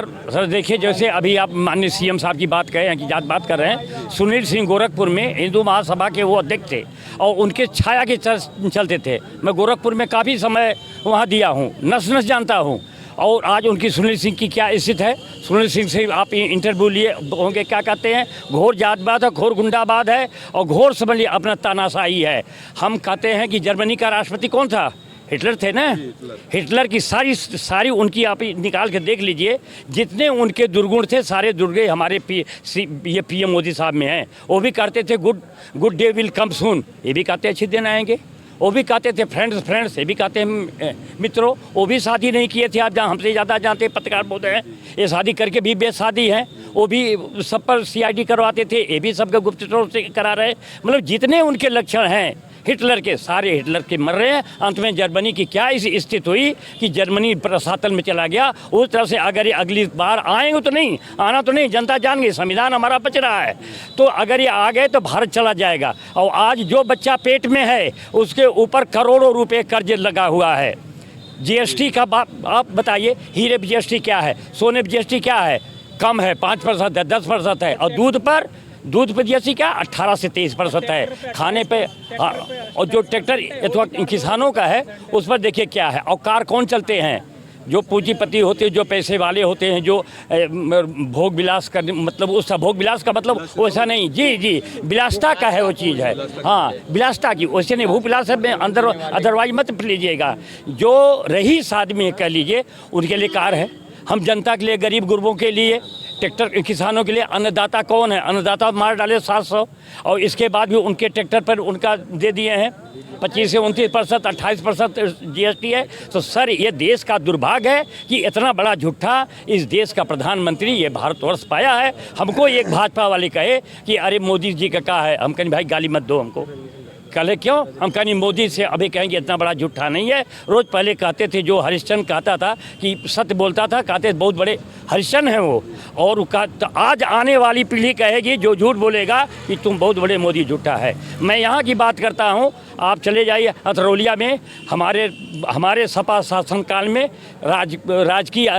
पर सर देखिए, जैसे अभी आप माननीय सीएम साहब की बात कहे हैं कि बात कर रहे हैं, सुनील सिंह गोरखपुर में हिंदू महासभा के वो अध्यक्ष थे और उनके छाया के चलते थे। मैं गोरखपुर में काफ़ी समय वहाँ दिया हूँ, नस नस जानता हूँ। और आज उनकी सुनील सिंह की क्या स्थिति है, सुनील सिंह से आप इंटरव्यू लिए होंगे, क्या कहते हैं, घोर जातवाद है, घोर गुंडावाद है और घोर समझ अपना तानाशाही है। हम कहते हैं कि जर्मनी का राष्ट्रपति कौन था? हिटलर थे ना। हिटलर की सारी उनकी आप निकाल के देख लीजिए, जितने उनके दुर्गुण थे सारे दुर्गे हमारे ये पीएम मोदी साहब में हैं। वो भी कहते थे गुड डे विल कम सून, ये भी कहते अच्छे दिन आएंगे। वो भी कहते थे फ्रेंड्स, ये भी कहते हैं मित्रों। वो भी शादी नहीं किए थे, आप जहाँ हमसे ज़्यादा जानते पत्रकार बोलते हैं, ये शादी करके भी बेशादी हैं। वो भी सब पर सीआईडी करवाते थे, ये भी सबके गुप्तचरों से करा रहे। मतलब जितने उनके लक्षण हैं हिटलर के, सारे हिटलर के मर रहे हैं। अंत में जर्मनी की क्या इस स्थिति हुई कि जर्मनी रसातल में चला गया। उस तरह से अगर ये अगली बार आएंगे तो नहीं, आना तो नहीं, जनता जान गई, संविधान हमारा बच रहा है। तो अगर ये आ गए तो भारत चला जाएगा। और आज जो बच्चा पेट में है उसके ऊपर करोड़ों रुपये कर्ज लगा हुआ है। जीएसटी का आप बताइए, हीरे पर जीएसटी क्या है, सोने पर जीएसटी क्या है? कम है, 5% है, 10% है। और दूध पर जीएसटी क्या 18 से 23% है। खाने पे और जो ट्रैक्टर अथवा किसानों का है उस पर देखिए क्या है। और कार कौन चलते हैं? जो पूंजीपति होते हैं, जो पैसे वाले होते हैं, जो भोग विलास का मतलब, उसका भोग विलास का मतलब वैसा नहीं, जी विलासता का है वो चीज़ है। हाँ, विलासता की, वैसे नहीं भोग विलास में अंदर अदरवाइज मत लीजिएगा। जो रईस आदमी कह लीजिए उनके लिए कार है। हम जनता के लिए, गरीब गुरबों के लिए, ट्रैक्टर किसानों के लिए अन्नदाता कौन है? अन्नदाता मार डाले 700। और इसके बाद भी उनके ट्रैक्टर पर उनका दे दिए हैं 25 से 29%, 28% जीएसटी है। तो सर ये देश का दुर्भाग्य है कि इतना बड़ा झूठा इस देश का प्रधानमंत्री ये भारतवर्ष पाया है। हमको एक भाजपा वाले कहे कि अरे मोदी जी का कहा है, हम कहें भाई गाली मत दो हमको। कल क्यों हम कहीं मोदी से अभी कहेंगे इतना बड़ा झूठा नहीं है। रोज़ पहले कहते थे, जो हरिश्चंद्र कहता था कि सत्य बोलता था, कहते बहुत बड़े हरिश्चंद्र हैं वो। और तो आज आने वाली पीढ़ी कहेगी जो झूठ बोलेगा कि तुम बहुत बड़े मोदी झूठा है। मैं यहाँ की बात करता हूँ, आप चले जाइए अथरौलिया में, हमारे सपा शासनकाल में राजकीय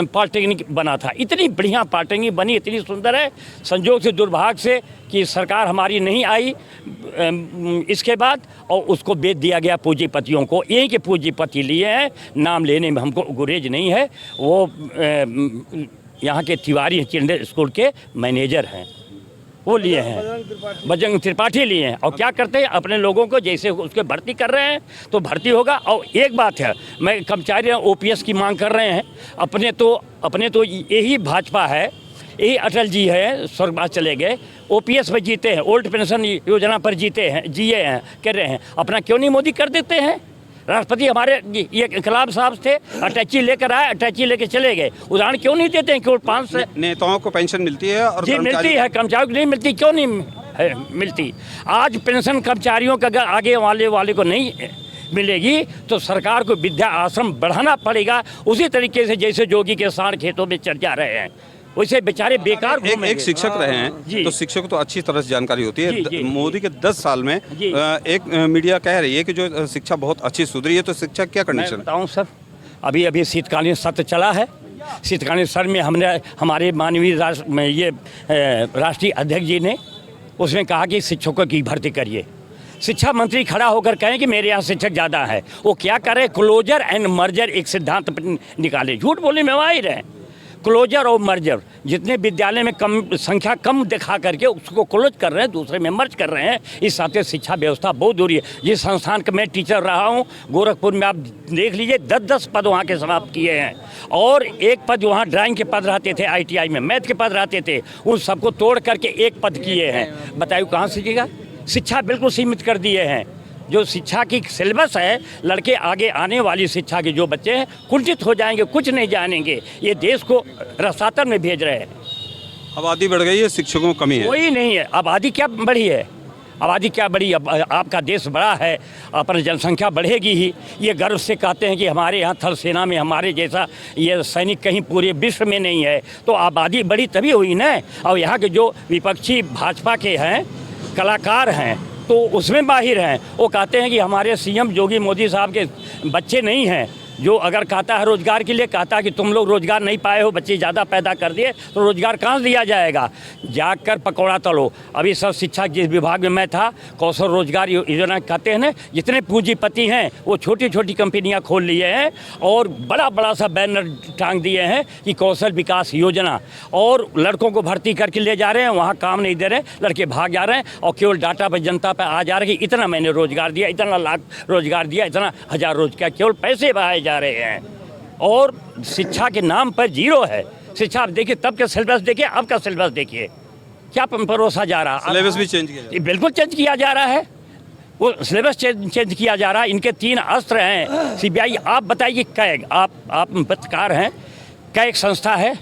पॉलिटेक्निक बना था। इतनी बढ़िया पॉलिटेक्निक बनी, इतनी सुंदर है। संजोग से दुर्भाग्य से कि सरकार हमारी नहीं आई इसके बाद, और उसको बेच दिया गया पूंजीपतियों को। यही के पूंजीपति लिए हैं, नाम लेने में हमको गुरेज नहीं है। वो यहाँ के तिवारी चिल्ड्रन स्कूल के मैनेजर हैं, वो लिए हैं, बजरंग त्रिपाठी लिए हैं। और क्या करते हैं, अपने लोगों को जैसे उसके भर्ती कर रहे हैं तो भर्ती होगा। और एक बात है, मैं कर्मचारी ओपीएस की मांग कर रहे हैं। अपने तो यही भाजपा है, यही अटल जी है, स्वर्गवास चले गए, ओपीएस पर जीते हैं, ओल्ड पेंशन योजना पर जिए हैं, कर रहे हैं। अपना क्यों नहीं मोदी कर देते हैं? राष्ट्रपति हमारे ये कलाम साहब थे, अटैची लेकर आए, अटैची लेकर चले गए। उदाहरण क्यों नहीं देते हैं? क्यों 5 से नेताओं को पेंशन मिलती है और जी मिलती है, कर्मचारियों को नहीं मिलती। क्यों नहीं मिलती? आज पेंशन कर्मचारियों का अगर आगे वाले को नहीं मिलेगी तो सरकार को विद्या आश्रम बढ़ाना पड़ेगा, उसी तरीके से जैसे जोगी के सांड खेतों में चढ़ जा रहे हैं, वैसे बेचारे बेकार घूमेंगे। एक शिक्षक रहे हैं तो शिक्षक को तो अच्छी तरह से जानकारी होती है। जी। मोदी के 10 साल में एक मीडिया कह रही है कि जो शिक्षा बहुत अच्छी सुधरी है, तो शिक्षा क्या कंडीशन? बताऊँ सर, अभी शीतकालीन सत्र चला है। शीतकालीन सत्र में हमारे माननीय राष्ट्रीय अध्यक्ष जी ने उसमें कहा कि शिक्षकों की भर्ती करिए। शिक्षा मंत्री खड़ा होकर कहें कि मेरे यहाँ शिक्षक ज़्यादा है। वो क्या करे, क्लोजर एंड मर्जर एक सिद्धांत निकाले। झूठ बोलने में माहिर है। क्लोजर और मर्जर, जितने विद्यालय में संख्या कम दिखा करके उसको क्लोज कर रहे हैं, दूसरे में मर्ज कर रहे हैं। इस साथ शिक्षा व्यवस्था बहुत दूरी है। जिस संस्थान का मैं टीचर रहा हूँ गोरखपुर में, आप देख लीजिए 10-10 पद वहाँ के समाप्त किए हैं। और एक पद वहाँ ड्राइंग के पद रहते थे, ITI में मैथ के पद रहते थे, उन सबको तोड़ करके एक पद किए हैं। बताइए कहाँ सीखेगा? शिक्षा बिल्कुल सीमित कर दिए हैं। जो शिक्षा की सिलेबस है, लड़के आगे आने वाली शिक्षा के जो बच्चे हैं कुंठित हो जाएंगे, कुछ नहीं जानेंगे। ये देश को रसातल में भेज रहे हैं। आबादी बढ़ गई है, शिक्षकों की कमी है। कोई नहीं है। आबादी क्या बढ़ी है? आबादी क्या बढ़ी? अब आपका देश बड़ा है, अपनी जनसंख्या बढ़ेगी ही। ये गर्व से कहते हैं कि हमारे यहाँ थल सेना में हमारे जैसा ये सैनिक कहीं पूरे विश्व में नहीं है। तो आबादी बढ़ी तभी हुई ना। और यहाँ के जो विपक्षी भाजपा के हैं, कलाकार हैं, तो उसमें माहिर हैं। वो कहते हैं कि हमारे सीएम योगी मोदी साहब के बच्चे नहीं हैं, जो अगर कहता है रोजगार के लिए, कहता है कि तुम लोग रोजगार नहीं पाए हो, बच्चे ज़्यादा पैदा कर दिए तो रोजगार कहाँ से दिया जाएगा, जाकर पकौड़ा तलो। अभी सब शिक्षा जिस विभाग में मैं था, कौशल रोजगार योजना कहते हैं ना, जितने पूंजीपति हैं वो छोटी छोटी कंपनियां खोल लिए हैं और बड़ा बड़ा सा बैनर टांग दिए हैं कि कौशल विकास योजना, और लड़कों को भर्ती करके ले जा रहे हैं, वहाँ काम नहीं दे रहे, लड़के भाग जा रहे हैं और केवल डाटा पर जनता पर आ जा रहे हैं कि इतना मैंने रोजगार दिया, इतना लाख रोजगार दिया, इतना हज़ार रोजगार, केवल पैसे बहाए जा रहे हैं। और शिक्षा के नाम पर जीरो है। शिक्षा आप देखिए, तब का सिलेबस देखिए, अब का सिलेबस देखिए, क्या परोसा जा रहा है। सिलेबस भी चेंज किया, बिल्कुल चेंज किया जा रहा है, वो सिलेबस चेंज किया जा रहा है। इनके 3 अस्त्र हैं। सीबीआई, आप बताइए, कैग, आप पत्रकार हैं, कैग संस्था है,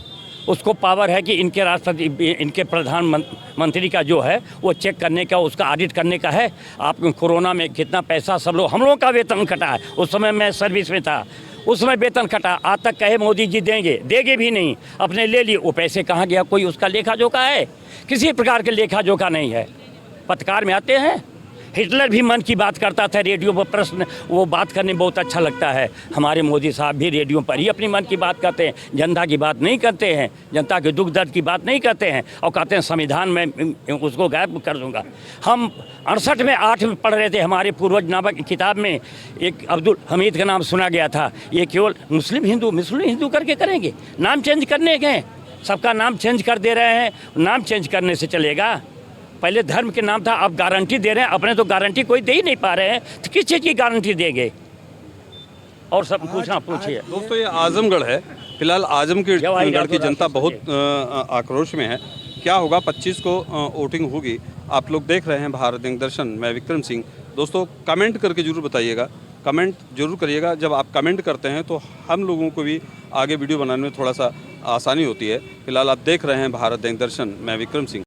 उसको पावर है कि इनके राष्ट्रपति, इनके प्रधानमंत्री का जो है वो चेक करने का, उसका ऑडिट करने का है। आप कोरोना में कितना पैसा हम लोगों का वेतन कटा है। उस समय मैं सर्विस में था, उस समय वेतन कटा, आज तक कहे मोदी जी देंगे भी नहीं, अपने ले लिए। वो पैसे कहाँ गया, कोई उसका लेखा जोखा है? किसी प्रकार के लेखा जोखा नहीं है। पत्रकार में आते हैं, हिटलर भी मन की बात करता था, रेडियो पर प्रश्न, वो बात करने बहुत अच्छा लगता है। हमारे मोदी साहब भी रेडियो पर ही अपनी मन की बात करते हैं, जनता की बात नहीं करते हैं, जनता के दुख दर्द की बात नहीं करते हैं, और कहते हैं संविधान में उसको गायब कर दूंगा। हम 68 में 8 में पढ़ रहे थे, हमारे पूर्वज नामक किताब में एक अब्दुल हमीद का नाम सुना गया था। ये केवल मुस्लिम हिंदू करके करेंगे, नाम चेंज करने के, सबका नाम चेंज कर दे रहे हैं। नाम चेंज करने से चलेगा? पहले धर्म के नाम था, अब गारंटी दे रहे हैं। अपने तो गारंटी कोई दे ही नहीं पा रहे हैं, तो किस चीज़ की गारंटी देंगे? और सब पूछिए। दोस्तों, ये आजमगढ़ है। फिलहाल आजमगढ़ की जनता बहुत आक्रोश में है। क्या होगा, 25 को वोटिंग होगी। आप लोग देख रहे हैं भारत दर्शन, मैं विक्रम सिंह। दोस्तों, कमेंट करके जरूर बताइएगा, कमेंट जरूर करिएगा। जब आप कमेंट करते हैं तो हम लोगों को भी आगे वीडियो बनाने में थोड़ा सा आसानी होती है। फिलहाल आप देख रहे हैं भारत दर्शन, मैं विक्रम सिंह।